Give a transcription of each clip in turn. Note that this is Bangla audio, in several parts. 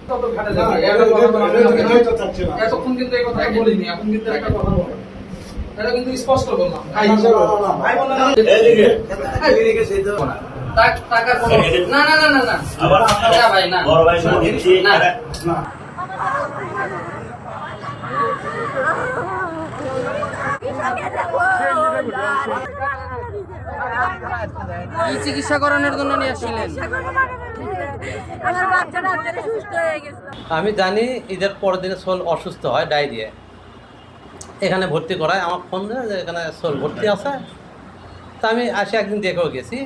তত ঘাটে যাবে এতক্ষণ কিন্তু এই কথা বলিনি, এখন কিন্তু একটা কথা বললাম, এটা কিন্তু স্পষ্ট বললাম। ভাই বললাম টাকা না না না না না ভাই না বড় ভাই না কি চিকিৎসা করানোর জন্য নিয়ে আসছিলেন? আমি জানি ঈদের পরের দিনে সোল অসুস্থ হয়, ডায়রিয়া, এখানে ভর্তি করায়। আমার ফোন দেয় যে এখানে সোল ভর্তি আছে, তা আমি আসে একদিন দেখেও গেছি।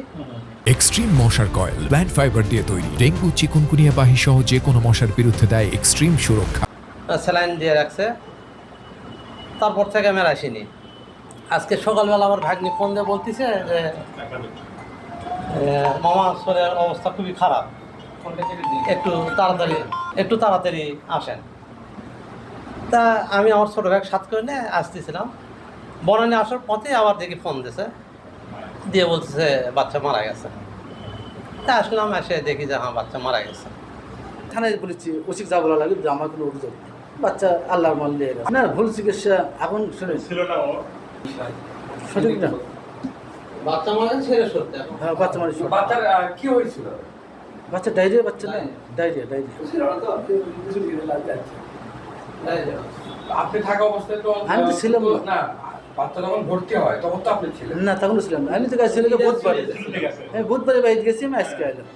এক্সট্রিম মশার কয়েল প্ল্যান্ট ফাইবার দিয়ে তৈরি, ডেঙ্গু চিকুনগুনিয়া বাহি সহ যে কোনো মশার বিরুদ্ধে দেয় এক্সট্রিম সুরক্ষা। স্যালাইন দিয়ে রাখছে, তারপর থেকে আমি আর আসিনি। আজকে সকালবেলা আমার ভাগ্নি ফোন দিয়ে বলতেছে যে মামা শরীরের অবস্থা খুবই খারাপ, একটু তাড়াতাড়ি আসেন। তা আমি আমার ছোটো ব্যাগ সাথে করে নিয়ে আসতেছিলাম, বনানি আসার পথে আবার দেখি ফোন দিয়েছে, দিয়ে বলতেছে বাচ্চা মারা গেছে। তা আসলাম, এসে দেখি যে হ্যাঁ বাচ্চা মারা গেছে। থানায় বলেছি ওসিক যা বলা লাগে যে আমার কোনো অভিযোগ নেই, বাচ্চা আল্লাহর মাল দিয়ে গেছে। না ভুল চিকিৎসা এখন শুনে সঠিক না, বাচ্চা মারা গেছে সেটা সত্যি। হ্যাঁ বাচ্চা মানে বাচ্চার কি হয়েছিল? বাচ্চা ডায়রিয়া, বাচ্চা না ডায়রিয়া। আপনি থাকা অবস্থায় তো আমি তো ছিলাম না, বাচ্চা যখন ভর্তি হয় তখন তো আপনি ছিলেন না, তখন ছিলাম না। আমি তো ছেলেকে বুধবারে, বুধবারে বাইরে গেছি, আমি আজকে এলাম।